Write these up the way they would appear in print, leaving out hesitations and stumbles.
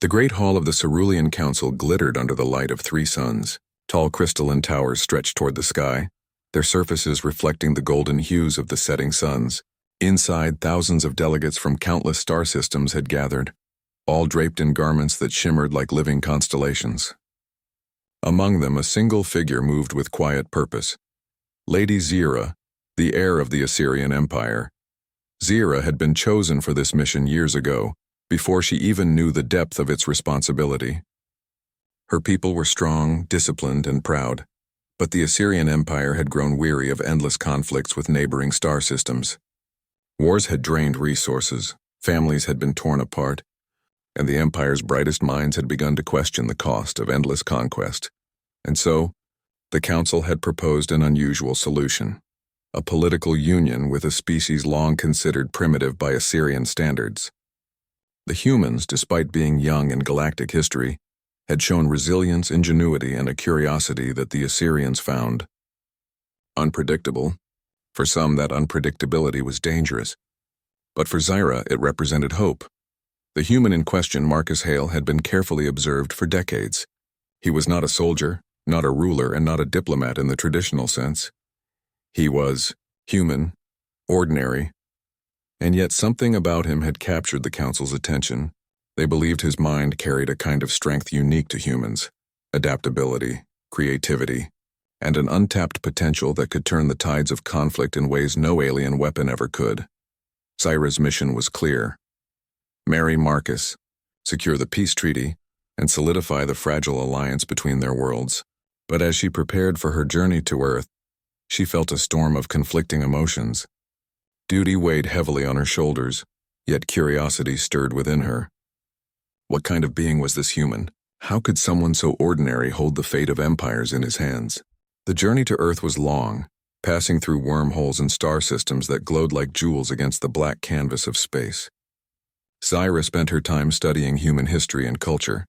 The great hall of the Cerulean Council glittered under the light of 3 suns. Tall crystalline towers stretched toward the sky, their surfaces reflecting the golden hues of the setting suns. Inside, thousands of delegates from countless star systems had gathered, all draped in garments that shimmered like living constellations. Among them, a single figure moved with quiet purpose. Lady Zira, the heir of the Assyrian Empire. Zira had been chosen for this mission years ago, before she even knew the depth of its responsibility. Her people were strong, disciplined, and proud, but the Assyrian Empire had grown weary of endless conflicts with neighboring star systems. Wars had drained resources, families had been torn apart, and the Empire's brightest minds had begun to question the cost of endless conquest. And so, the Council had proposed an unusual solution, a political union with a species long considered primitive by Assyrian standards. The humans, despite being young in galactic history, had shown resilience, ingenuity, and a curiosity that the Assyrians found unpredictable. For some, that unpredictability was dangerous, but for Zira, it represented hope. The human in question, Marcus Hale, had been carefully observed for decades. He was not a soldier, not a ruler, and not a diplomat in the traditional sense. He was human, ordinary, and yet something about him had captured the Council's attention. They believed his mind carried a kind of strength unique to humans, adaptability, creativity, and an untapped potential that could turn the tides of conflict in ways no alien weapon ever could. Zira's mission was clear: marry Marcus, secure the peace treaty, and solidify the fragile alliance between their worlds. But as she prepared for her journey to Earth, she felt a storm of conflicting emotions. Duty weighed heavily on her shoulders, yet curiosity stirred within her. What kind of being was this human? How could someone so ordinary hold the fate of empires in his hands? The journey to Earth was long, passing through wormholes and star systems that glowed like jewels against the black canvas of space. Zira spent her time studying human history and culture,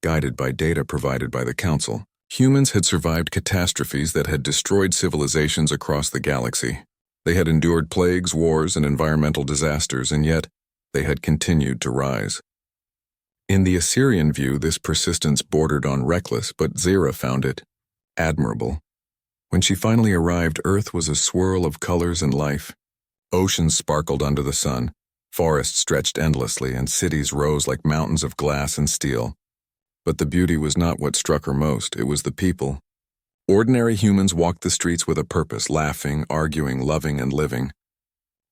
guided by data provided by the Council. Humans had survived catastrophes that had destroyed civilizations across the galaxy. They had endured plagues, wars, and environmental disasters, and yet they had continued to rise. In the Assyrian view, this persistence bordered on reckless, but Zira found it admirable. When she finally arrived, Earth was a swirl of colors and life. Oceans sparkled under the sun, forests stretched endlessly, and cities rose like mountains of glass and steel. But the beauty was not what struck her most, it was the people. Ordinary humans walked the streets with a purpose, laughing, arguing, loving, and living.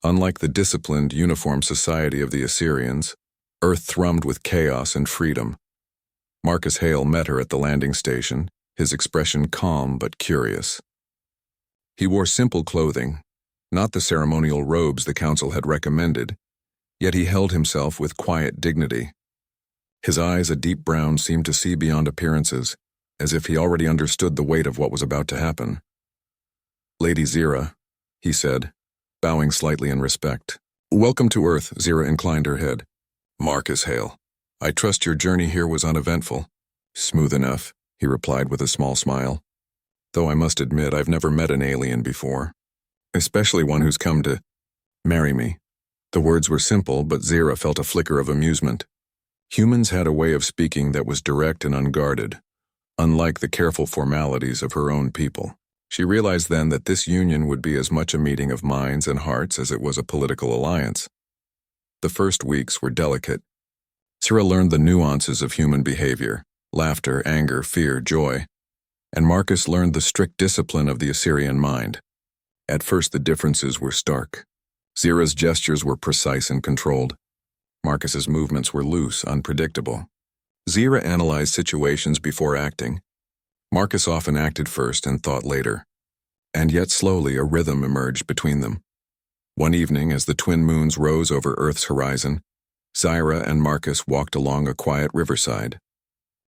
Unlike the disciplined, uniform society of the Assyrians, Earth thrummed with chaos and freedom. Marcus Hale met her at the landing station, his expression calm but curious. He wore simple clothing, not the ceremonial robes the Council had recommended, yet he held himself with quiet dignity. His eyes, a deep brown, seemed to see beyond appearances, as if he already understood the weight of what was about to happen. "Lady Zira," he said, bowing slightly in respect. "Welcome to Earth," Zira inclined her head. "Marcus Hale, I trust your journey here was uneventful." "Smooth enough," he replied with a small smile. "Though I must admit I've never met an alien before, especially one who's come to marry me." The words were simple, but Zira felt a flicker of amusement. Humans had a way of speaking that was direct and unguarded, unlike the careful formalities of her own people. She realized then that this union would be as much a meeting of minds and hearts as it was a political alliance. The first weeks were delicate. Zira learned the nuances of human behavior: laughter, anger, fear, joy. And Marcus learned the strict discipline of the Assyrian mind. At first the differences were stark. Zira's gestures were precise and controlled. Marcus's movements were loose, unpredictable. Zira analyzed situations before acting. Marcus often acted first and thought later. And yet slowly a rhythm emerged between them. One evening, as the twin moons rose over Earth's horizon, Zira and Marcus walked along a quiet riverside.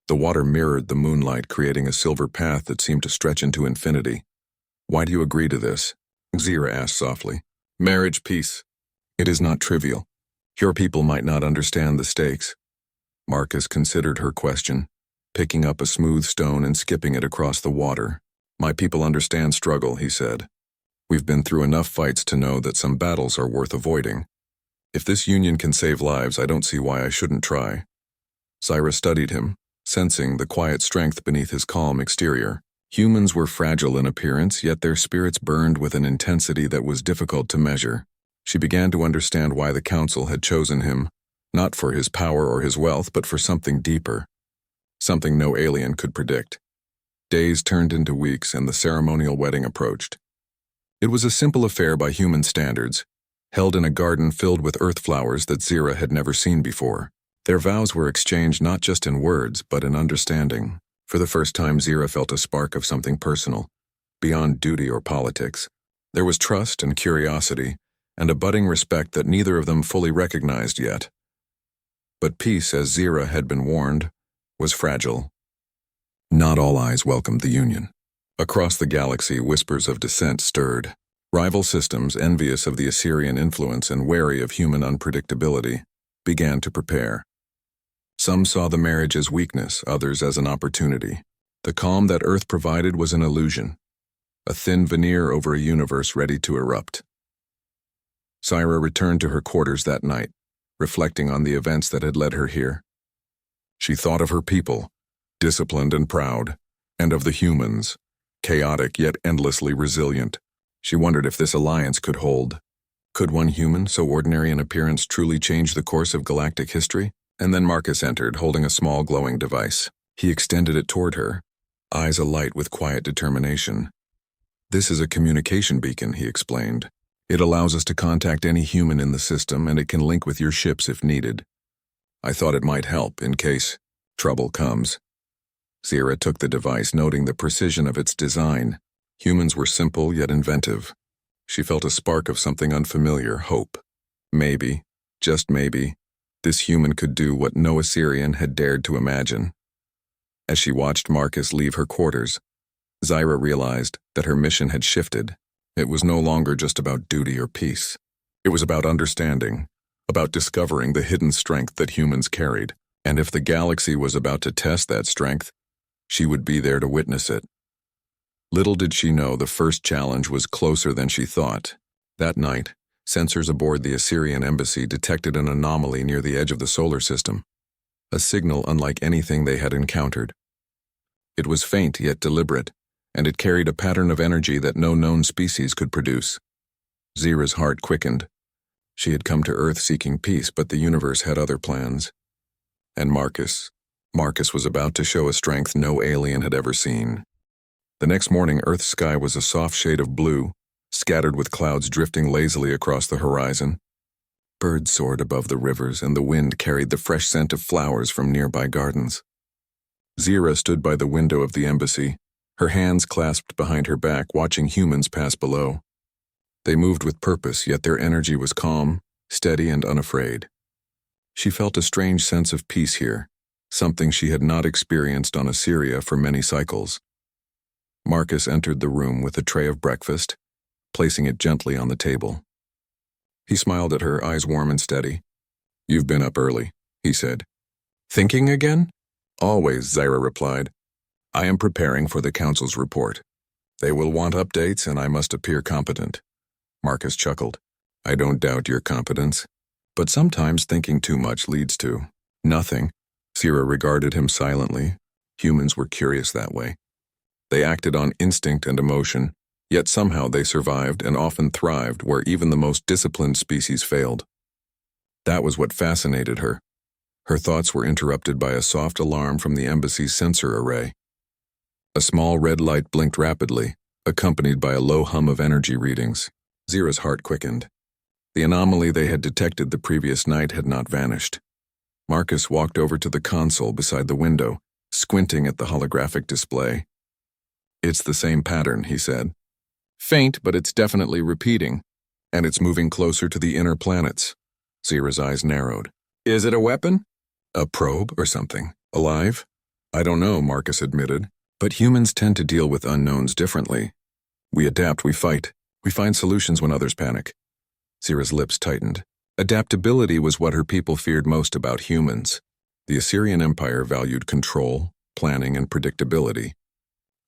The water mirrored the moonlight, creating a silver path that seemed to stretch into infinity. "Why do you agree to this?" Zira asked softly. "Marriage, peace. It is not trivial. Your people might not understand the stakes." Marcus considered her question, picking up a smooth stone and skipping it across the water. "My people understand struggle," he said. "We've been through enough fights to know that some battles are worth avoiding. If this union can save lives, I don't see why I shouldn't try." Zira studied him, sensing the quiet strength beneath his calm exterior. Humans were fragile in appearance, yet their spirits burned with an intensity that was difficult to measure. She began to understand why the Council had chosen him, not for his power or his wealth, but for something deeper, something no alien could predict. Days turned into weeks, and the ceremonial wedding approached. It was a simple affair by human standards, held in a garden filled with earth flowers that Zira had never seen before. Their vows were exchanged not just in words, but in understanding. For the first time, Zira felt a spark of something personal, beyond duty or politics. There was trust and curiosity, and a budding respect that neither of them fully recognized yet. But peace, as Zira had been warned, was fragile. Not all eyes welcomed the union. Across the galaxy, whispers of dissent stirred. Rival systems, envious of the Assyrian influence and wary of human unpredictability, began to prepare. Some saw the marriage as weakness, others as an opportunity. The calm that Earth provided was an illusion, a thin veneer over a universe ready to erupt. Zira returned to her quarters that night, reflecting on the events that had led her here. She thought of her people, disciplined and proud, and of the humans, chaotic yet endlessly resilient. She wondered if this alliance could hold. Could one human, so ordinary in appearance, truly change the course of galactic history? And then Marcus entered, holding a small glowing device. He extended it toward her, eyes alight with quiet determination. "This is a communication beacon," he explained. "It allows us to contact any human in the system, and it can link with your ships if needed. I thought it might help in case trouble comes." Zira took the device, noting the precision of its design. Humans were simple yet inventive. She felt a spark of something unfamiliar, hope. Maybe, just maybe, this human could do what no Assyrian had dared to imagine. As she watched Marcus leave her quarters, Zira realized that her mission had shifted. It was no longer just about duty or peace. It was about understanding, about discovering the hidden strength that humans carried. And if the galaxy was about to test that strength, she would be there to witness it. Little did she know the first challenge was closer than she thought. That night, sensors aboard the Assyrian embassy detected an anomaly near the edge of the solar system, a signal unlike anything they had encountered. It was faint yet deliberate, and it carried a pattern of energy that no known species could produce. Zira's heart quickened. She had come to Earth seeking peace, but the universe had other plans. And Marcus was about to show a strength no alien had ever seen. The next morning, Earth's sky was a soft shade of blue, scattered with clouds drifting lazily across the horizon. Birds soared above the rivers, and the wind carried the fresh scent of flowers from nearby gardens. Zira stood by the window of the embassy, her hands clasped behind her back, watching humans pass below. They moved with purpose, yet their energy was calm, steady, and unafraid. She felt a strange sense of peace here, something she had not experienced on Assyria for many cycles. Marcus entered the room with a tray of breakfast, placing it gently on the table. He smiled at her, eyes warm and steady. "You've been up early," he said. "Thinking again?" "Always," Zira replied. "I am preparing for the Council's report. They will want updates, and I must appear competent." Marcus chuckled. "I don't doubt your competence, but sometimes thinking too much leads to nothing." Zira regarded him silently. Humans were curious that way. They acted on instinct and emotion, yet somehow they survived and often thrived where even the most disciplined species failed. That was what fascinated her. Her thoughts were interrupted by a soft alarm from the embassy's sensor array. A small red light blinked rapidly, accompanied by a low hum of energy readings. Zira's heart quickened. The anomaly they had detected the previous night had not vanished. Marcus walked over to the console beside the window, squinting at the holographic display. "It's the same pattern," he said. "Faint, but it's definitely repeating, and it's moving closer to the inner planets." Zira's eyes narrowed. "Is it a weapon? A probe or something? Alive?" "I don't know," Marcus admitted, "but humans tend to deal with unknowns differently. We adapt, we fight, we find solutions when others panic." Zira's lips tightened. Adaptability was what her people feared most about humans. The Assyrian Empire valued control, planning, and predictability.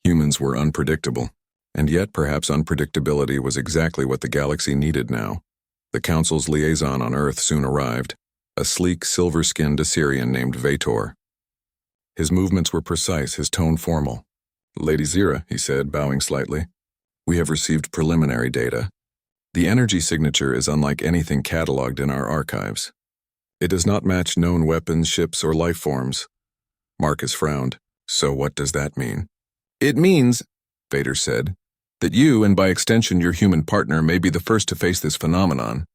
Humans were unpredictable, and yet perhaps unpredictability was exactly what the galaxy needed now. The Council's liaison on Earth soon arrived, a sleek, silver-skinned Assyrian named Vator. His movements were precise, his tone formal. "Lady Zira," he said, bowing slightly, "we have received preliminary data. The energy signature is unlike anything cataloged in our archives. It does not match known weapons, ships, or life forms." Marcus frowned. "So what does that mean?" "It means," Vader said, "that you, and by extension your human partner, may be the first to face this phenomenon.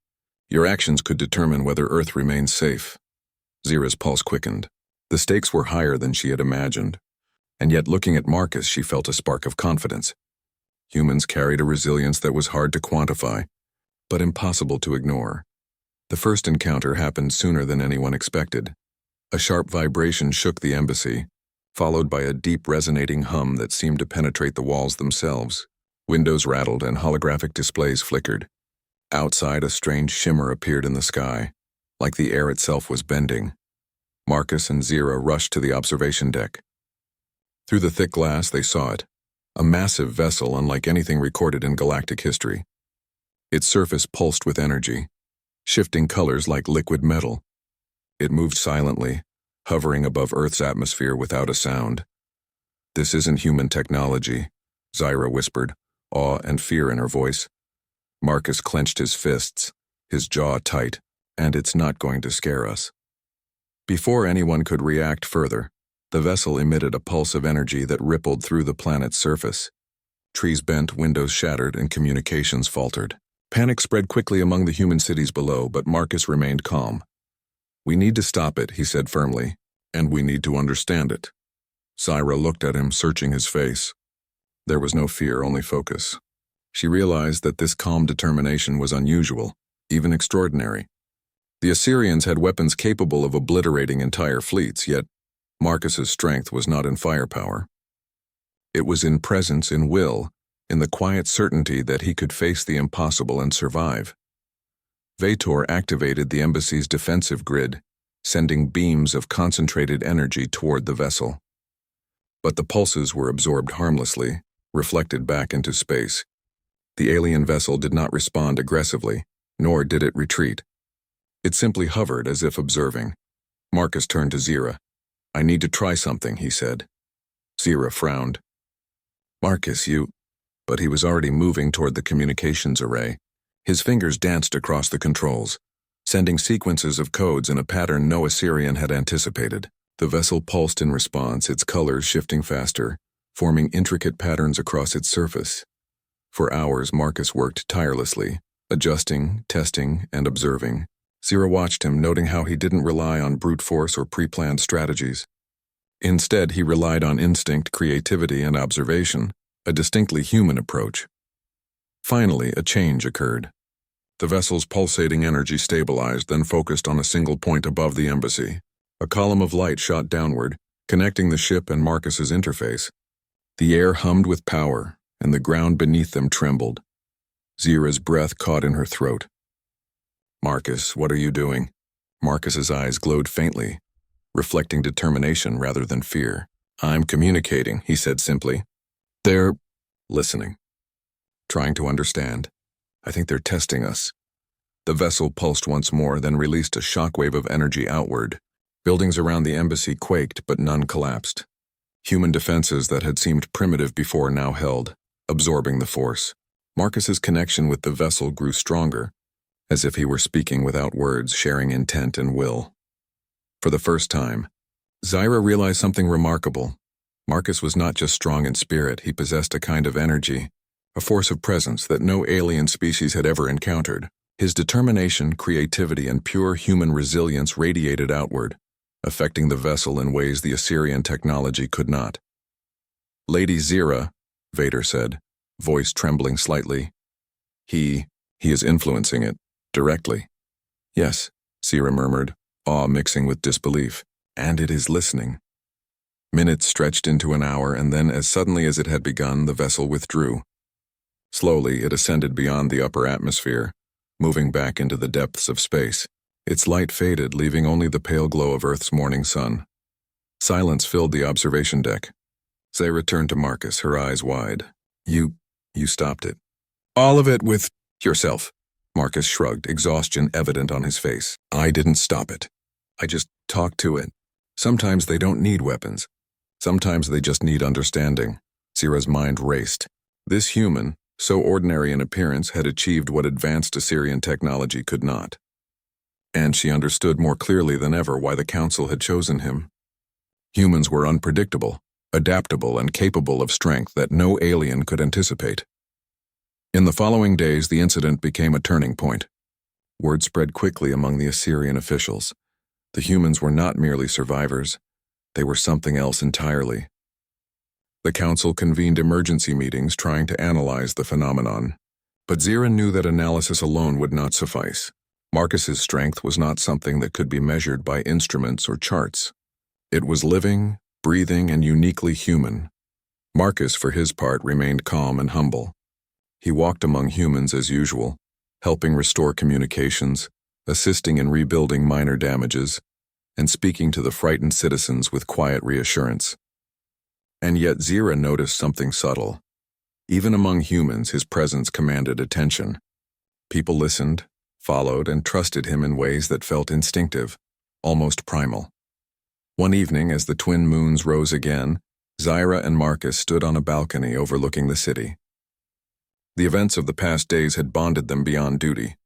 Your actions could determine whether Earth remains safe." Zira's pulse quickened. The stakes were higher than she had imagined. And yet, looking at Marcus, she felt a spark of confidence. Humans carried a resilience that was hard to quantify, but impossible to ignore. The first encounter happened sooner than anyone expected. A sharp vibration shook the embassy, followed by a deep resonating hum that seemed to penetrate the walls themselves. Windows rattled and holographic displays flickered. Outside, a strange shimmer appeared in the sky, like the air itself was bending. Marcus and Zira rushed to the observation deck. Through the thick glass, they saw it, a massive vessel unlike anything recorded in galactic history. Its surface pulsed with energy, shifting colors like liquid metal. It moved silently, hovering above Earth's atmosphere without a sound. "This isn't human technology," Zira whispered, awe and fear in her voice. Marcus clenched his fists, his jaw tight, "And it's not going to scare us." Before anyone could react further, the vessel emitted a pulse of energy that rippled through the planet's surface. Trees bent, windows shattered, and communications faltered. Panic spread quickly among the human cities below, but Marcus remained calm. "We need to stop it," he said firmly, "and we need to understand it." Zira looked at him, searching his face. There was no fear, only focus. She realized that this calm determination was unusual, even extraordinary. The Assyrians had weapons capable of obliterating entire fleets, yet Marcus's strength was not in firepower. It was in presence, in will, in the quiet certainty that he could face the impossible and survive. Vator activated the embassy's defensive grid, sending beams of concentrated energy toward the vessel. But the pulses were absorbed harmlessly, reflected back into space. The alien vessel did not respond aggressively, nor did it retreat. It simply hovered as if observing. Marcus turned to Zira. "I need to try something," he said. Zira frowned. "Marcus, you—" But he was already moving toward the communications array. His fingers danced across the controls, sending sequences of codes in a pattern no Assyrian had anticipated. The vessel pulsed in response, its colors shifting faster, forming intricate patterns across its surface. For hours, Marcus worked tirelessly, adjusting, testing, and observing. Zira watched him, noting how he didn't rely on brute force or pre-planned strategies. Instead, he relied on instinct, creativity, and observation, a distinctly human approach. Finally, a change occurred. The vessel's pulsating energy stabilized, then focused on a single point above the embassy. A column of light shot downward, connecting the ship and Marcus's interface. The air hummed with power, and the ground beneath them trembled. Zira's breath caught in her throat. "Marcus, what are you doing?" Marcus's eyes glowed faintly, reflecting determination rather than fear. "I'm communicating," he said simply. "They're listening. Trying to understand. I think they're testing us." The vessel pulsed once more, then released a shockwave of energy outward. Buildings around the embassy quaked, but none collapsed. Human defenses that had seemed primitive before now held, absorbing the force. Marcus's connection with the vessel grew stronger, as if he were speaking without words, sharing intent and will. For the first time, Zira realized something remarkable. Marcus was not just strong in spirit, he possessed a kind of energy, a force of presence that no alien species had ever encountered. His determination, creativity, and pure human resilience radiated outward, affecting the vessel in ways the Assyrian technology could not. "Lady Zira," Vader said, voice trembling slightly. He is influencing it, directly." "Yes," Zira murmured, awe mixing with disbelief. "And it is listening." Minutes stretched into an hour, and then, as suddenly as it had begun, the vessel withdrew. Slowly, it ascended beyond the upper atmosphere, moving back into the depths of space. Its light faded, leaving only the pale glow of Earth's morning sun. Silence filled the observation deck. Zira turned to Marcus, her eyes wide. You stopped it." "All of it with yourself." Marcus shrugged, exhaustion evident on his face. "I didn't stop it. I just talked to it. Sometimes they don't need weapons. Sometimes they just need understanding. Zira's mind raced. This human, so ordinary in appearance, had achieved what advanced Assyrian technology could not. And she understood more clearly than ever why the Council had chosen him. Humans were unpredictable, adaptable, and capable of strength that no alien could anticipate. In the following days, the incident became a turning point. Word spread quickly among the Assyrian officials. The humans were not merely survivors. They were something else entirely. The Council convened emergency meetings trying to analyze the phenomenon. But Zira knew that analysis alone would not suffice. Marcus's strength was not something that could be measured by instruments or charts. It was living, breathing, and uniquely human. Marcus, for his part, remained calm and humble. He walked among humans as usual, helping restore communications, assisting in rebuilding minor damages, and speaking to the frightened citizens with quiet reassurance. And yet Zira noticed something subtle. Even among humans, his presence commanded attention. People listened, followed, and trusted him in ways that felt instinctive, almost primal. One evening, as the twin moons rose again, Zira and Marcus stood on a balcony overlooking the city. The events of the past days had bonded them beyond duty.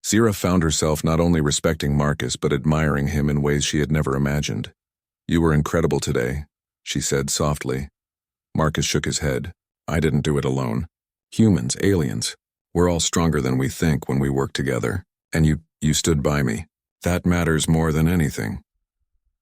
Zira found herself not only respecting Marcus but admiring him in ways she had never imagined. "You were incredible today," she said softly. Marcus shook his head. "I didn't do it alone. Humans, aliens, we're all stronger than we think when we work together. And you stood by me. That matters more than anything."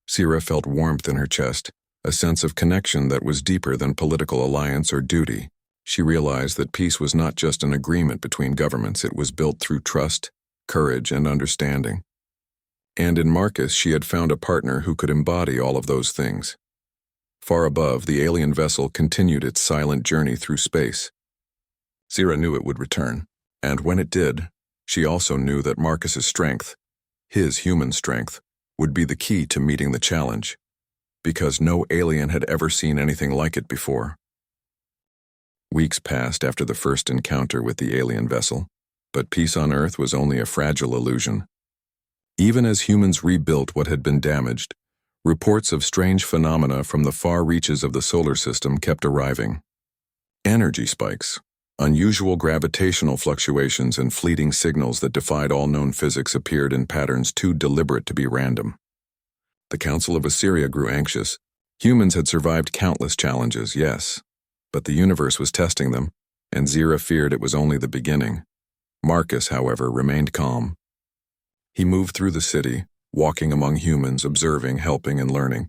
Zira felt warmth in her chest, a sense of connection that was deeper than political alliance or duty. She realized that peace was not just an agreement between governments, it was built through trust, courage, and understanding. And in Marcus, she had found a partner who could embody all of those things. Far above, the alien vessel continued its silent journey through space. Zira knew it would return, and when it did, she also knew that Marcus's strength, his human strength, would be the key to meeting the challenge, because no alien had ever seen anything like it before. Weeks passed after the first encounter with the alien vessel, but peace on Earth was only a fragile illusion. Even as humans rebuilt what had been damaged, reports of strange phenomena from the far reaches of the solar system kept arriving. Energy spikes, unusual gravitational fluctuations, and fleeting signals that defied all known physics appeared in patterns too deliberate to be random. The Council of Assyria grew anxious. Humans had survived countless challenges, yes, but the universe was testing them, and Zira feared it was only the beginning. Marcus, however, remained calm. He moved through the city, walking among humans, observing, helping, and learning.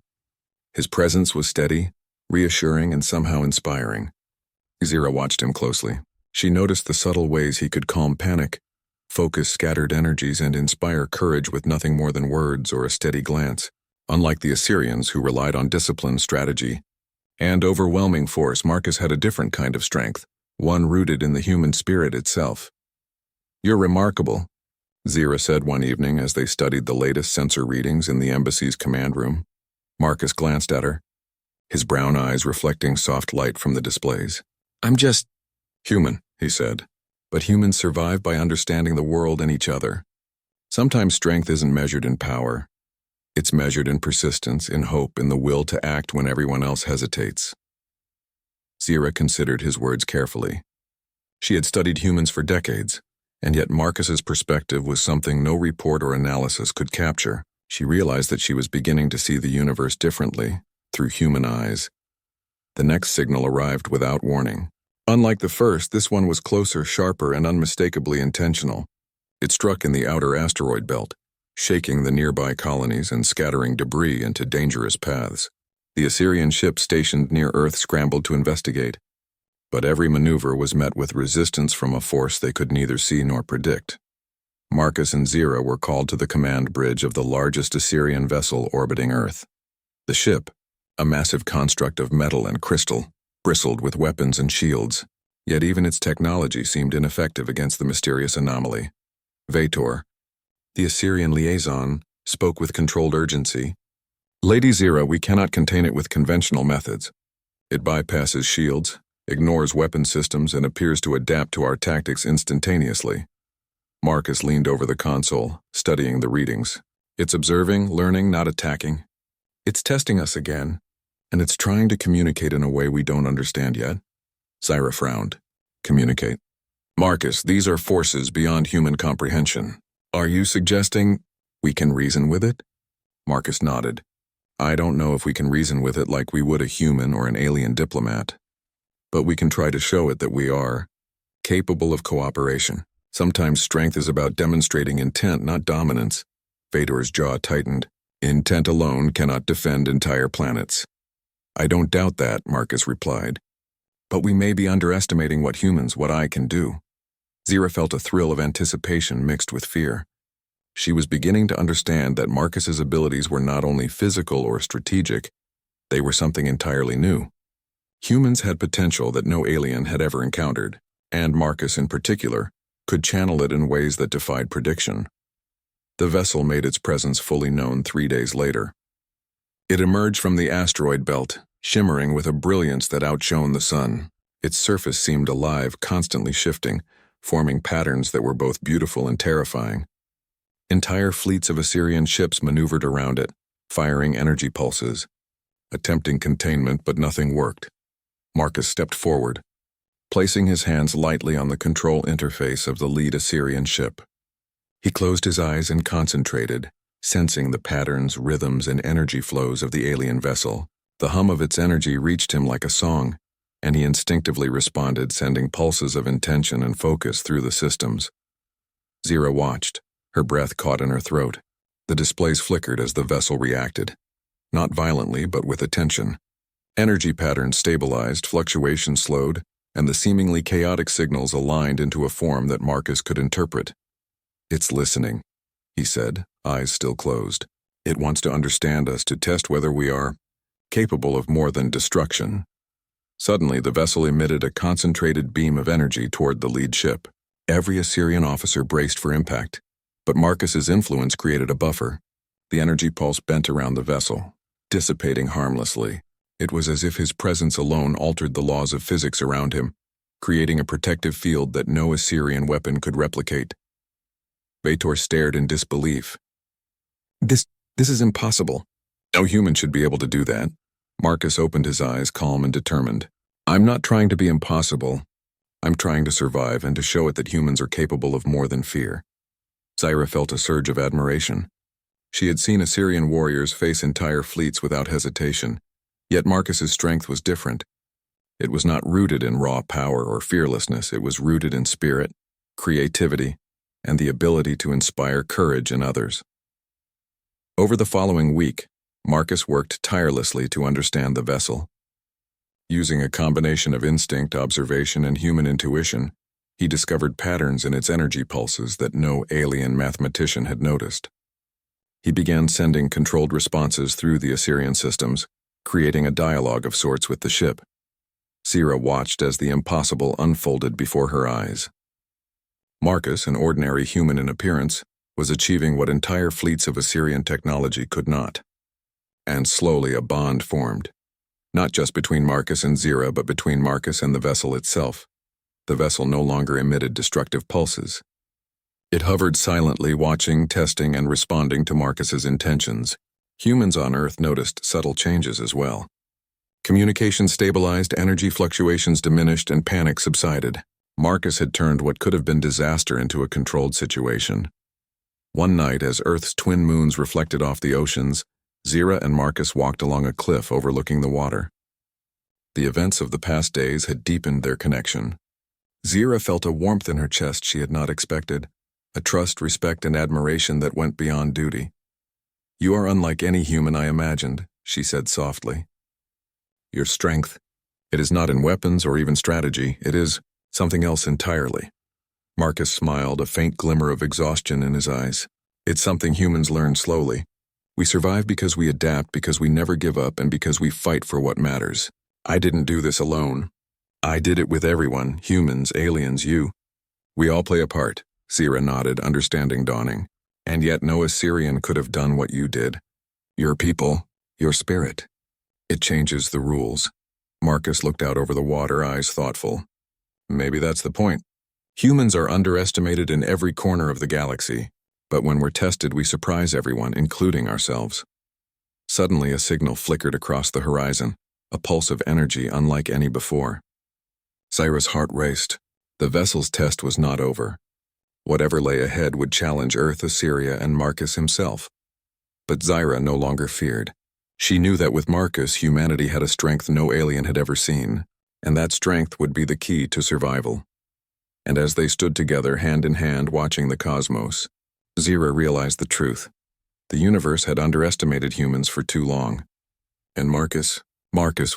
His presence was steady, reassuring, and somehow inspiring. Zira watched him closely. She noticed the subtle ways he could calm panic, focus scattered energies, and inspire courage with nothing more than words or a steady glance. Unlike the Assyrians, who relied on discipline, strategy, and overwhelming force, Marcus had a different kind of strength, one rooted in the human spirit itself. "You're remarkable," Zira said one evening as they studied the latest sensor readings in the embassy's command room. Marcus glanced at her, his brown eyes reflecting soft light from the displays. "I'm just human," he said. "But humans survive by understanding the world and each other. Sometimes strength isn't measured in power. It's measured in persistence, in hope, in the will to act when everyone else hesitates." Zira considered his words carefully. She had studied humans for decades, and yet Marcus's perspective was something no report or analysis could capture. She realized that she was beginning to see the universe differently, through human eyes. The next signal arrived without warning. Unlike the first, this one was closer, sharper, and unmistakably intentional. It struck in the outer asteroid belt, shaking the nearby colonies and scattering debris into dangerous paths. The Assyrian ship stationed near Earth scrambled to investigate, but every maneuver was met with resistance from a force they could neither see nor predict. Marcus and Zira were called to the command bridge of the largest Assyrian vessel orbiting Earth. The ship, a massive construct of metal and crystal, bristled with weapons and shields, yet even its technology seemed ineffective against the mysterious anomaly. Vator, the Assyrian liaison, spoke with controlled urgency. "Lady Zira, we cannot contain it with conventional methods. It bypasses shields, ignores weapon systems, and appears to adapt to our tactics instantaneously." Marcus leaned over the console, studying the readings. "It's observing, learning, not attacking. It's testing us again, and it's trying to communicate in a way we don't understand yet. Zyra frowned. Communicate. Marcus, these are forces beyond human comprehension. Are you suggesting we can reason with it? Marcus nodded. I don't know if we can reason with it like we would a human or an alien diplomat, but we can try to show it that we are capable of cooperation. Sometimes strength is about demonstrating intent, not dominance. Fedor's jaw tightened. Intent alone cannot defend entire planets. I don't doubt that, Marcus replied. But we may be underestimating what I can do. Zyra felt a thrill of anticipation mixed with fear. She was beginning to understand that Marcus's abilities were not only physical or strategic, they were something entirely new. Humans had potential that no alien had ever encountered, and Marcus in particular could channel it in ways that defied prediction. The vessel made its presence fully known 3 days later. It emerged from the asteroid belt, shimmering with a brilliance that outshone the sun. Its surface seemed alive, constantly shifting, forming patterns that were both beautiful and terrifying. Entire fleets of Assyrian ships maneuvered around it, firing energy pulses, attempting containment, but nothing worked. Marcus stepped forward, placing his hands lightly on the control interface of the lead Assyrian ship. He closed his eyes and concentrated, sensing the patterns, rhythms, and energy flows of the alien vessel. The hum of its energy reached him like a song, and he instinctively responded, sending pulses of intention and focus through the systems. Zyra watched, her breath caught in her throat. The displays flickered as the vessel reacted. Not violently, but with attention. Energy patterns stabilized, fluctuations slowed, and the seemingly chaotic signals aligned into a form that Marcus could interpret. It's listening, he said, eyes still closed. It wants to understand us, to test whether we are capable of more than destruction. Suddenly, the vessel emitted a concentrated beam of energy toward the lead ship. Every Assyrian officer braced for impact, but Marcus's influence created a buffer. The energy pulse bent around the vessel, dissipating harmlessly. It was as if his presence alone altered the laws of physics around him, creating a protective field that no Assyrian weapon could replicate. Vetor stared in disbelief. This is impossible. No human should be able to do that. Marcus opened his eyes, calm and determined. I'm not trying to be impossible. I'm trying to survive and to show it that humans are capable of more than fear. Zyra felt a surge of admiration. She had seen Assyrian warriors face entire fleets without hesitation, yet Marcus's strength was different. It was not rooted in raw power or fearlessness. It was rooted in spirit, creativity, and the ability to inspire courage in others. Over the following week, Marcus worked tirelessly to understand the vessel. Using a combination of instinct, observation, and human intuition, he discovered patterns in its energy pulses that no alien mathematician had noticed. He began sending controlled responses through the Assyrian systems, creating a dialogue of sorts with the ship. Zyra watched as the impossible unfolded before her eyes. Marcus, an ordinary human in appearance, was achieving what entire fleets of Assyrian technology could not. And slowly a bond formed, not just between Marcus and Zyra, but between Marcus and the vessel itself. The vessel no longer emitted destructive pulses. It hovered silently, watching, testing, and responding to Marcus's intentions. Humans on Earth noticed subtle changes as well. Communication stabilized, energy fluctuations diminished, and panic subsided. Marcus had turned what could have been disaster into a controlled situation. One night, as Earth's twin moons reflected off the oceans, Zyra and Marcus walked along a cliff overlooking the water. The events of the past days had deepened their connection. Zyra felt a warmth in her chest she had not expected, a trust, respect, and admiration that went beyond duty. You are unlike any human I imagined, she said softly. Your strength, it is not in weapons or even strategy, it is something else entirely. Marcus smiled, a faint glimmer of exhaustion in his eyes. It's something humans learn slowly. We survive because we adapt, because we never give up, and because we fight for what matters. I didn't do this alone. I did it with everyone, humans, aliens, you. We all play a part, Zyra nodded, understanding dawning. And yet no Assyrian could have done what you did. Your people, your spirit. It changes the rules. Marcus looked out over the water, eyes thoughtful. Maybe that's the point. Humans are underestimated in every corner of the galaxy, but when we're tested we surprise everyone, including ourselves. Suddenly, a signal flickered across the horizon, a pulse of energy unlike any before. Zyra's heart raced. The vessel's test was not over. Whatever lay ahead would challenge Earth, Assyria, and Marcus himself. But Zyra no longer feared. She knew that with Marcus, humanity had a strength no alien had ever seen, and that strength would be the key to survival. And as they stood together, hand in hand, watching the cosmos, Zyra realized the truth. The universe had underestimated humans for too long. And Marcus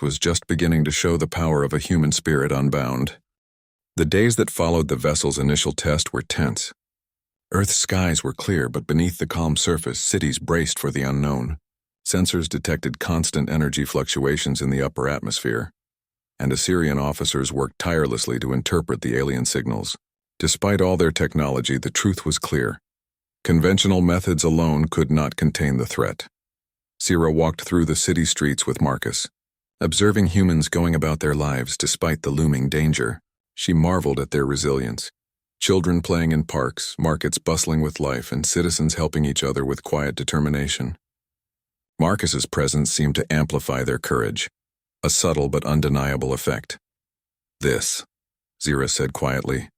was just beginning to show the power of a human spirit unbound. The days that followed the vessel's initial test were tense. Earth's skies were clear, but beneath the calm surface, cities braced for the unknown. Sensors detected constant energy fluctuations in the upper atmosphere, and Assyrian officers worked tirelessly to interpret the alien signals. Despite all their technology, the truth was clear. Conventional methods alone could not contain the threat. Zyra walked through the city streets with Marcus. Observing humans going about their lives despite the looming danger, she marveled at their resilience. Children playing in parks, markets bustling with life, and citizens helping each other with quiet determination. Marcus's presence seemed to amplify their courage, a subtle but undeniable effect. "This," Zyra said quietly,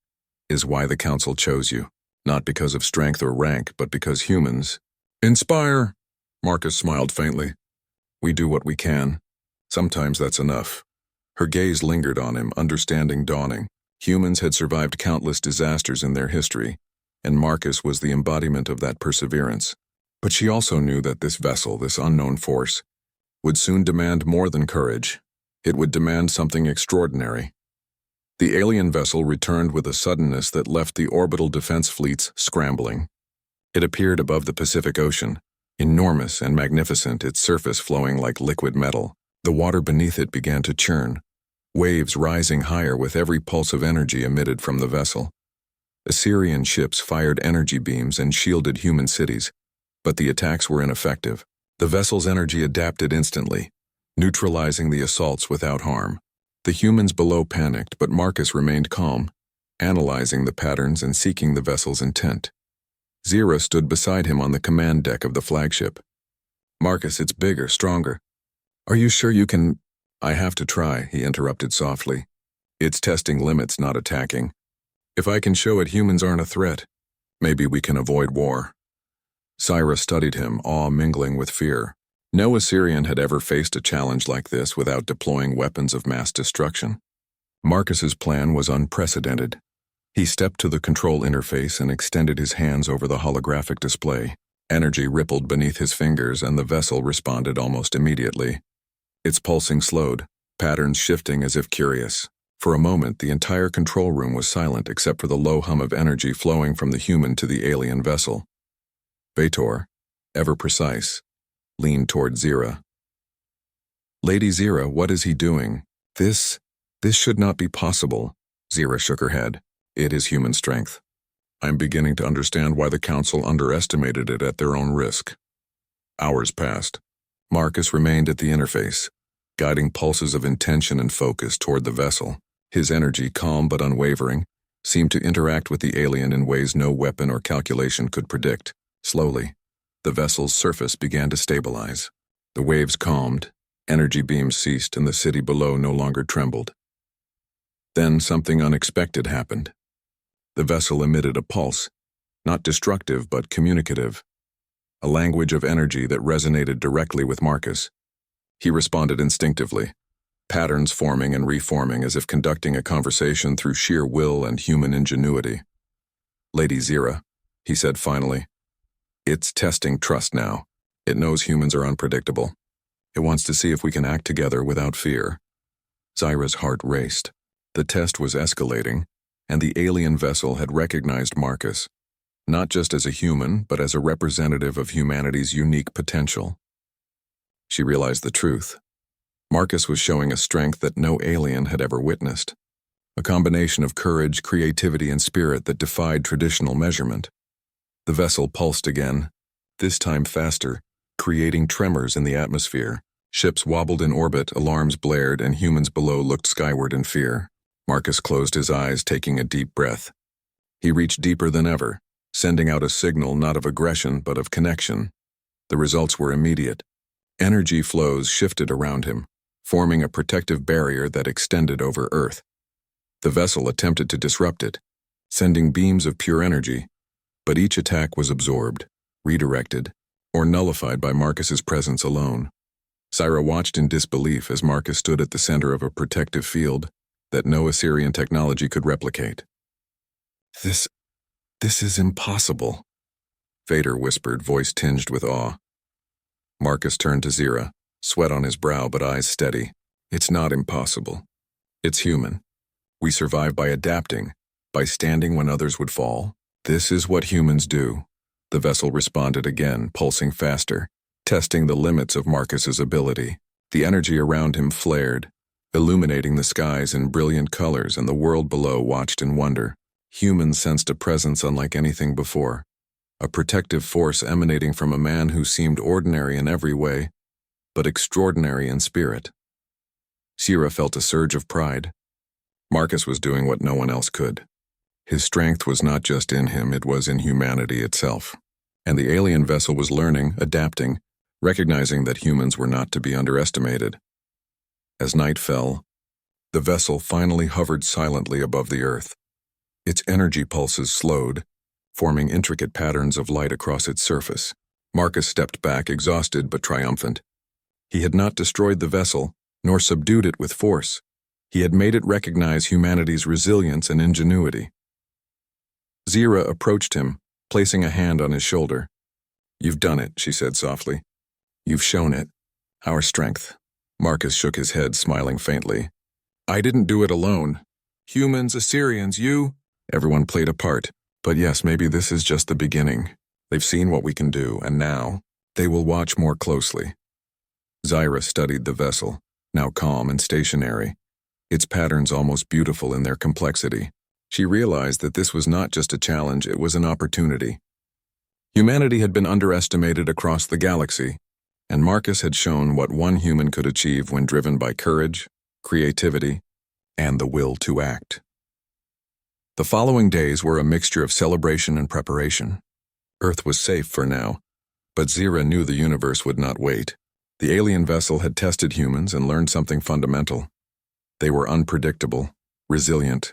"is why the Council chose you, not because of strength or rank, but because humans inspire." Marcus smiled faintly. "We do what we can. Sometimes that's enough." Her gaze lingered on him, understanding dawning. Humans had survived countless disasters in their history, and Marcus was the embodiment of that perseverance. But she also knew that this vessel, this unknown force, would soon demand more than courage. It would demand something extraordinary. The alien vessel returned with a suddenness that left the orbital defense fleets scrambling. It appeared above the Pacific Ocean, enormous and magnificent, its surface flowing like liquid metal. The water beneath it began to churn, waves rising higher with every pulse of energy emitted from the vessel. Assyrian ships fired energy beams and shielded human cities, but the attacks were ineffective. The vessel's energy adapted instantly, neutralizing the assaults without harm. The humans below panicked, but Marcus remained calm, analyzing the patterns and seeking the vessel's intent. Zyra stood beside him on the command deck of the flagship. "Marcus, it's bigger, stronger. Are you sure you can—" "I have to try," he interrupted softly. "It's testing limits, not attacking. If I can show it humans aren't a threat, maybe we can avoid war." Zyra studied him, awe mingling with fear. No Assyrian had ever faced a challenge like this without deploying weapons of mass destruction. Marcus's plan was unprecedented. He stepped to the control interface and extended his hands over the holographic display. Energy rippled beneath his fingers, and the vessel responded almost immediately. Its pulsing slowed, patterns shifting as if curious. For a moment, the entire control room was silent except for the low hum of energy flowing from the human to the alien vessel. Vator, ever precise, leaned toward Zyra. "Lady Zyra, what is he doing? This should not be possible." Zyra shook her head. "It is human strength. I'm beginning to understand why the Council underestimated it at their own risk." Hours passed. Marcus remained at the interface, guiding pulses of intention and focus toward the vessel. His energy, calm but unwavering, seemed to interact with the alien in ways no weapon or calculation could predict. Slowly, the vessel's surface began to stabilize. The waves calmed, energy beams ceased, and the city below no longer trembled. Then something unexpected happened. The vessel emitted a pulse, not destructive but communicative, a language of energy that resonated directly with Marcus. He responded instinctively, patterns forming and reforming as if conducting a conversation through sheer will and human ingenuity. "Lady Zyra," he said finally, "it's testing trust now. It knows humans are unpredictable. It wants to see if we can act together without fear." Zyra's heart raced. The test was escalating, and the alien vessel had recognized Marcus, not just as a human, but as a representative of humanity's unique potential. She realized the truth. Marcus was showing a strength that no alien had ever witnessed, a combination of courage, creativity, and spirit that defied traditional measurement. The vessel pulsed again, this time faster, creating tremors in the atmosphere. Ships wobbled in orbit, alarms blared, and humans below looked skyward in fear. Marcus closed his eyes, taking a deep breath. He reached deeper than ever, sending out a signal not of aggression but of connection. The results were immediate. Energy flows shifted around him, forming a protective barrier that extended over Earth. The vessel attempted to disrupt it, sending beams of pure energy, but each attack was absorbed, redirected, or nullified by Marcus's presence alone. Syra watched in disbelief as Marcus stood at the center of a protective field that no Assyrian technology could replicate. This is impossible, Vader whispered, voice tinged with awe. Marcus turned to Zira, sweat on his brow but eyes steady. It's not impossible. It's human. We survive by adapting, by standing when others would fall. This is what humans do. The vessel responded again, pulsing faster, testing the limits of Marcus's ability. The energy around him flared, illuminating the skies in brilliant colors, and the world below watched in wonder. Humans sensed a presence unlike anything before, a protective force emanating from a man who seemed ordinary in every way, but extraordinary in spirit. Syra felt a surge of pride. Marcus was doing what no one else could. His strength was not just in him, it was in humanity itself. And the alien vessel was learning, adapting, recognizing that humans were not to be underestimated. As night fell, the vessel finally hovered silently above the Earth. Its energy pulses slowed, forming intricate patterns of light across its surface. Marcus stepped back, exhausted but triumphant. He had not destroyed the vessel, nor subdued it with force. He had made it recognize humanity's resilience and ingenuity. Zira approached him, placing a hand on his shoulder. "You've done it," she said softly. "You've shown it. Our strength." Marcus shook his head, smiling faintly. "I didn't do it alone. Humans, Assyrians, you..." Everyone played a part. But yes, maybe this is just the beginning. They've seen what we can do, and now they will watch more closely. Zyra studied the vessel, now calm and stationary, its patterns almost beautiful in their complexity. She realized that this was not just a challenge, it was an opportunity. Humanity had been underestimated across the galaxy, and Marcus had shown what one human could achieve when driven by courage, creativity, and the will to act. The following days were a mixture of celebration and preparation. Earth was safe for now, but Zira knew the universe would not wait. The alien vessel had tested humans and learned something fundamental. They were unpredictable, resilient,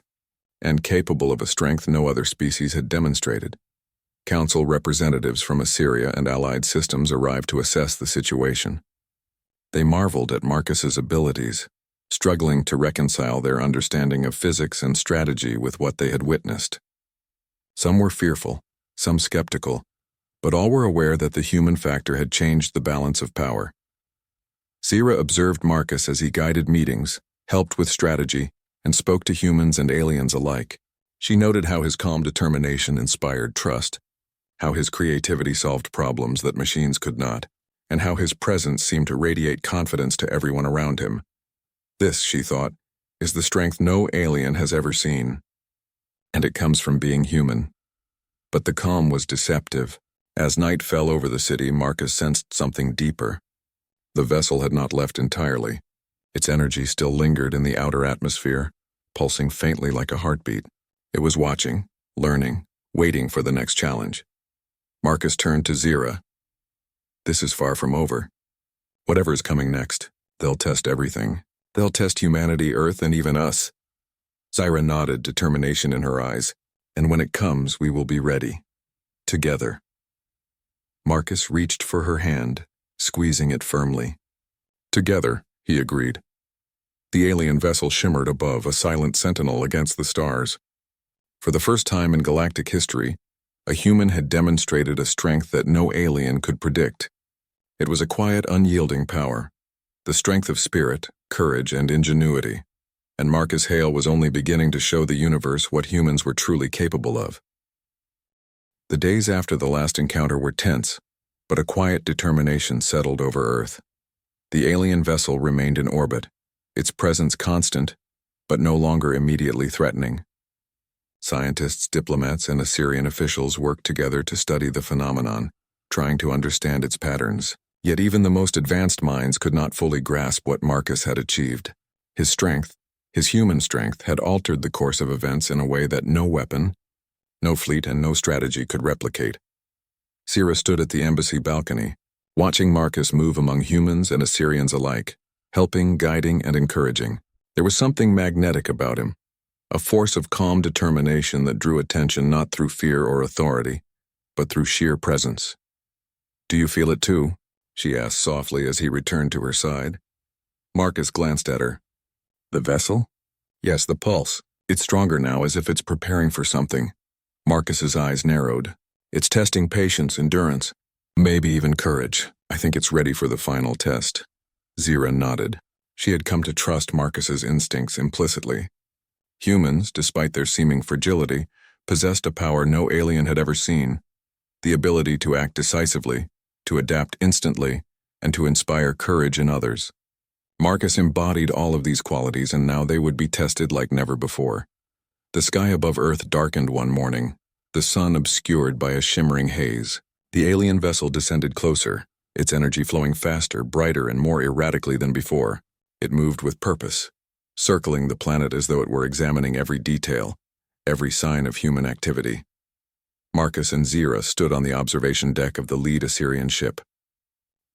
and capable of a strength no other species had demonstrated. Council representatives from Assyria and allied systems arrived to assess the situation. They marveled at Marcus's abilities, struggling to reconcile their understanding of physics and strategy with what they had witnessed. Some were fearful, some skeptical, but all were aware that the human factor had changed the balance of power. Zira observed Marcus as he guided meetings, helped with strategy, and spoke to humans and aliens alike. She noted how his calm determination inspired trust, how his creativity solved problems that machines could not, and how his presence seemed to radiate confidence to everyone around him. This, she thought, is the strength no alien has ever seen. And it comes from being human. But the calm was deceptive. As night fell over the city, Marcus sensed something deeper. The vessel had not left entirely. Its energy still lingered in the outer atmosphere, pulsing faintly like a heartbeat. It was watching, learning, waiting for the next challenge. Marcus turned to Zira. "This is far from over. Whatever is coming next, they'll test everything. They'll test humanity, Earth, and even us." Zyra nodded, determination in her eyes. "And when it comes, we will be ready. Together." Marcus reached for her hand, squeezing it firmly. "Together," he agreed. The alien vessel shimmered above, a silent sentinel against the stars. For the first time in galactic history, a human had demonstrated a strength that no alien could predict. It was a quiet, unyielding power, the strength of spirit, courage, and ingenuity, and Marcus Hale was only beginning to show the universe what humans were truly capable of. The days after the last encounter were tense, but a quiet determination settled over Earth. The alien vessel remained in orbit, its presence constant, but no longer immediately threatening. Scientists, diplomats, and Assyrian officials worked together to study the phenomenon, trying to understand its patterns. Yet even the most advanced minds could not fully grasp what Marcus had achieved. His strength, his human strength, had altered the course of events in a way that no weapon, no fleet, and no strategy could replicate. Sira stood at the embassy balcony, watching Marcus move among humans and Assyrians alike, helping, guiding, and encouraging. There was something magnetic about him, a force of calm determination that drew attention not through fear or authority, but through sheer presence. "Do you feel it too?" she asked softly as he returned to her side. Marcus glanced at her. "The vessel?" "Yes, the pulse. It's stronger now, as if it's preparing for something." Marcus's eyes narrowed. "It's testing patience, endurance, maybe even courage. I think it's ready for the final test." Zira nodded. She had come to trust Marcus's instincts implicitly. Humans, despite their seeming fragility, possessed a power no alien had ever seen: the ability to act decisively, to adapt instantly, and to inspire courage in others. Marcus embodied all of these qualities, and now they would be tested like never before. The sky above Earth darkened one morning, the sun obscured by a shimmering haze. The alien vessel descended closer, its energy flowing faster, brighter, and more erratically than before. It moved with purpose, circling the planet as though it were examining every detail, every sign of human activity. Marcus and Zira stood on the observation deck of the lead Assyrian ship.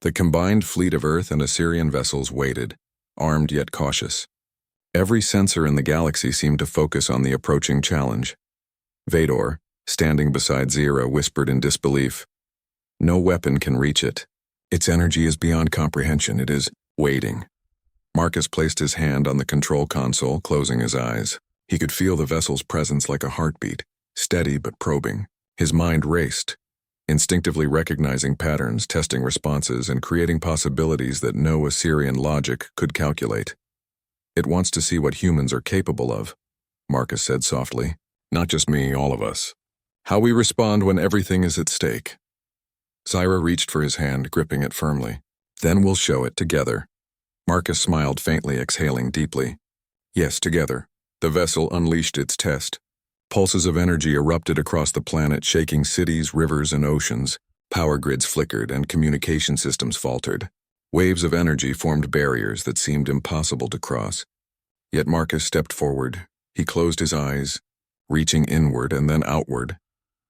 The combined fleet of Earth and Assyrian vessels waited, armed yet cautious. Every sensor in the galaxy seemed to focus on the approaching challenge. Vador, standing beside Zira, whispered in disbelief, "No weapon can reach it. Its energy is beyond comprehension. It is waiting." Marcus placed his hand on the control console, closing his eyes. He could feel the vessel's presence like a heartbeat, steady but probing. His mind raced, instinctively recognizing patterns, testing responses, and creating possibilities that no Assyrian logic could calculate. "It wants to see what humans are capable of," Marcus said softly. "Not just me, all of us. How we respond when everything is at stake." Zira reached for his hand, gripping it firmly. "Then we'll show it together." Marcus smiled faintly, exhaling deeply. Yes, together. The vessel unleashed its test. Pulses of energy erupted across the planet, shaking cities, rivers, and oceans. Power grids flickered and communication systems faltered. Waves of energy formed barriers that seemed impossible to cross. Yet Marcus stepped forward. He closed his eyes, reaching inward and then outward,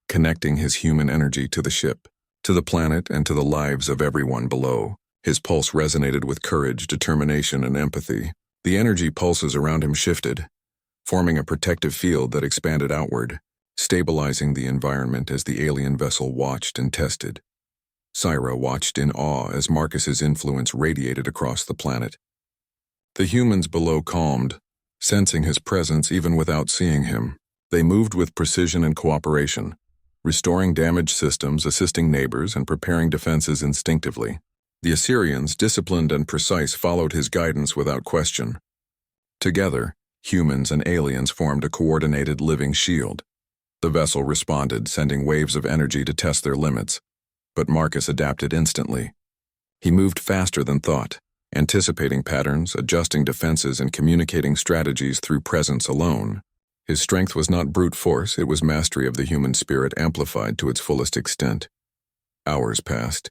connecting his human energy to the ship, to the planet, and to the lives of everyone below. His pulse resonated with courage, determination, and empathy. The energy pulses around him shifted, forming a protective field that expanded outward, stabilizing the environment as the alien vessel watched and tested. Zira watched in awe as Marcus's influence radiated across the planet. The humans below calmed, sensing his presence even without seeing him. They moved with precision and cooperation, restoring damaged systems, assisting neighbors, and preparing defenses instinctively. The Assyrians, disciplined and precise, followed his guidance without question. Together, humans and aliens formed a coordinated living shield. The vessel responded, sending waves of energy to test their limits. But Marcus adapted instantly. He moved faster than thought, anticipating patterns, adjusting defenses, and communicating strategies through presence alone. His strength was not brute force, it was mastery of the human spirit amplified to its fullest extent. Hours passed.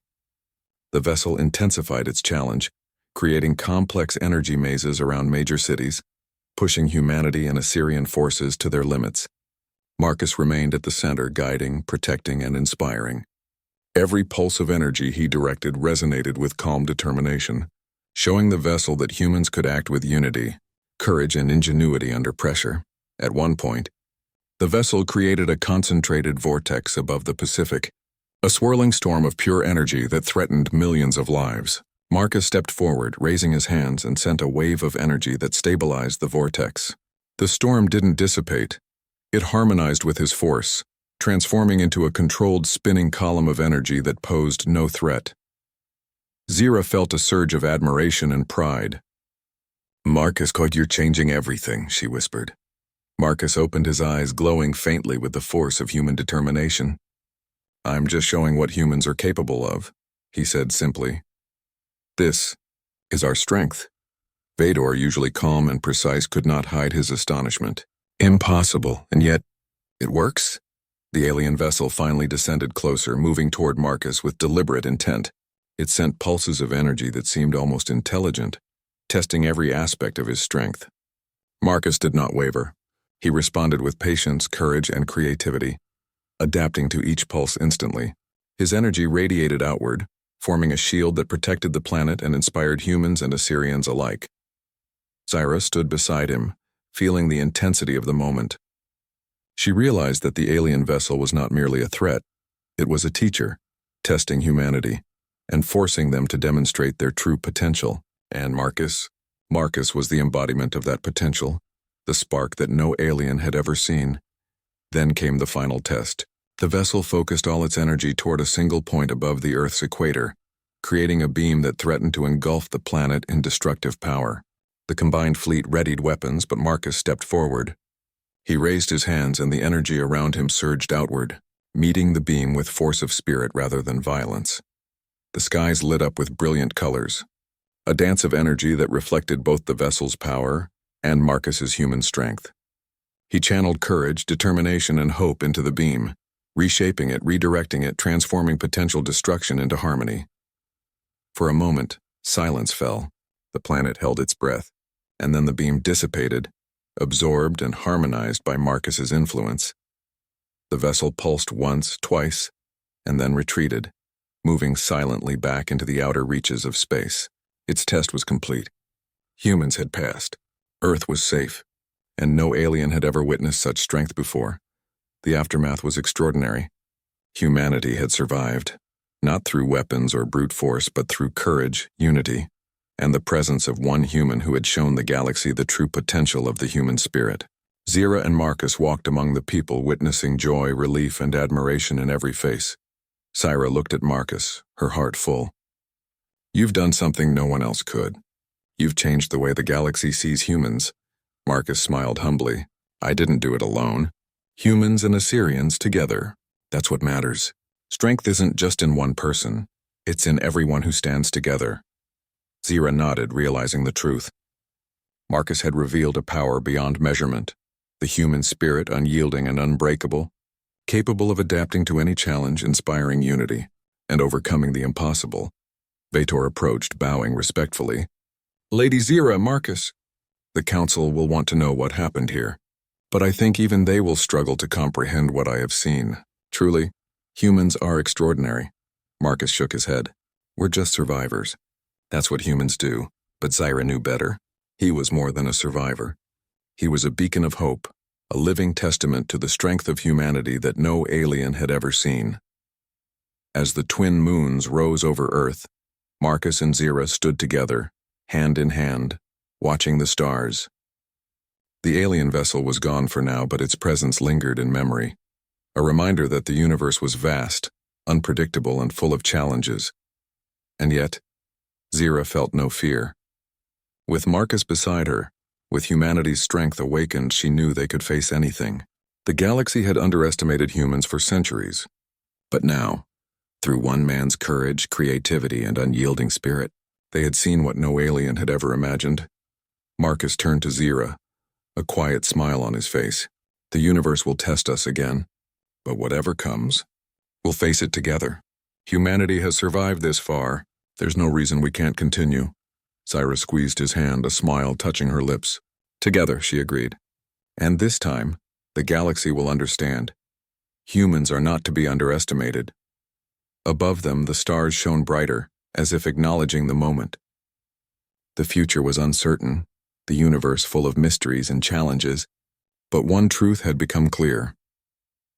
The vessel intensified its challenge, creating complex energy mazes around major cities, pushing humanity and Assyrian forces to their limits. Marcus remained at the center, guiding, protecting, and inspiring. Every pulse of energy he directed resonated with calm determination, showing the vessel that humans could act with unity, courage, and ingenuity under pressure. At one point, the vessel created a concentrated vortex above the Pacific, a swirling storm of pure energy that threatened millions of lives. Marcus stepped forward, raising his hands, and sent a wave of energy that stabilized the vortex. The storm didn't dissipate. It harmonized with his force, transforming into a controlled spinning column of energy that posed no threat. Zira felt a surge of admiration and pride. "Marcus, you're changing everything," she whispered. Marcus opened his eyes, glowing faintly with the force of human determination. "I'm just showing what humans are capable of," he said simply. "This is our strength." Vador, usually calm and precise, could not hide his astonishment. "Impossible, and yet it works?" The alien vessel finally descended closer, moving toward Marcus with deliberate intent. It sent pulses of energy that seemed almost intelligent, testing every aspect of his strength. Marcus did not waver. He responded with patience, courage, and creativity, adapting to each pulse instantly. His energy radiated outward, forming a shield that protected the planet and inspired humans and Assyrians alike. Zira stood beside him, feeling the intensity of the moment. She realized that the alien vessel was not merely a threat, it was a teacher, testing humanity, and forcing them to demonstrate their true potential. And Marcus was the embodiment of that potential, the spark that no alien had ever seen. Then came the final test. The vessel focused all its energy toward a single point above the Earth's equator, creating a beam that threatened to engulf the planet in destructive power. The combined fleet readied weapons, but Marcus stepped forward. He raised his hands and the energy around him surged outward, meeting the beam with force of spirit rather than violence. The skies lit up with brilliant colors, a dance of energy that reflected both the vessel's power and Marcus's human strength. He channeled courage, determination, and hope into the beam, reshaping it, redirecting it, transforming potential destruction into harmony. For a moment, silence fell. The planet held its breath, and then the beam dissipated, absorbed and harmonized by Marcus's influence. The vessel pulsed once, twice, and then retreated, moving silently back into the outer reaches of space. Its test was complete. Humans had passed. Earth was safe, and no alien had ever witnessed such strength before. The aftermath was extraordinary. Humanity had survived, not through weapons or brute force, but through courage, unity, and the presence of one human who had shown the galaxy the true potential of the human spirit. Zira and Marcus walked among the people, witnessing joy, relief, and admiration in every face. Zira looked at Marcus, her heart full. "You've done something no one else could. You've changed the way the galaxy sees humans." Marcus smiled humbly. "I didn't do it alone. Humans and Assyrians together. That's what matters. Strength isn't just in one person. It's in everyone who stands together." Zira nodded, realizing the truth. Marcus had revealed a power beyond measurement, the human spirit, unyielding and unbreakable, capable of adapting to any challenge, inspiring unity, and overcoming the impossible. Vetor approached, bowing respectfully. "Lady Zira, Marcus, the council will want to know what happened here, but I think even they will struggle to comprehend what I have seen. Truly, humans are extraordinary." Marcus shook his head. "We're just survivors. That's what humans do." But Zira knew better. He was more than a survivor. He was a beacon of hope, a living testament to the strength of humanity that no alien had ever seen. As the twin moons rose over Earth, Marcus and Zira stood together, hand in hand, watching the stars. The alien vessel was gone for now, but its presence lingered in memory, a reminder that the universe was vast, unpredictable, and full of challenges. And yet, Zira felt no fear. With Marcus beside her, with humanity's strength awakened, she knew they could face anything. The galaxy had underestimated humans for centuries, but now, through one man's courage, creativity, and unyielding spirit, they had seen what no alien had ever imagined. Marcus turned to Zira, a quiet smile on his face. "The universe will test us again, but whatever comes, we'll face it together. Humanity has survived this far. There's no reason we can't continue." Zira squeezed his hand, a smile touching her lips. "Together," she agreed. "And this time, the galaxy will understand. Humans are not to be underestimated." Above them, the stars shone brighter, as if acknowledging the moment. The future was uncertain, the universe full of mysteries and challenges, but one truth had become clear.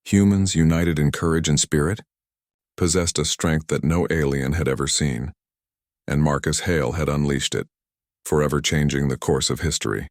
Humans, united in courage and spirit, possessed a strength that no alien had ever seen, and Marcus Hale had unleashed it, forever changing the course of history.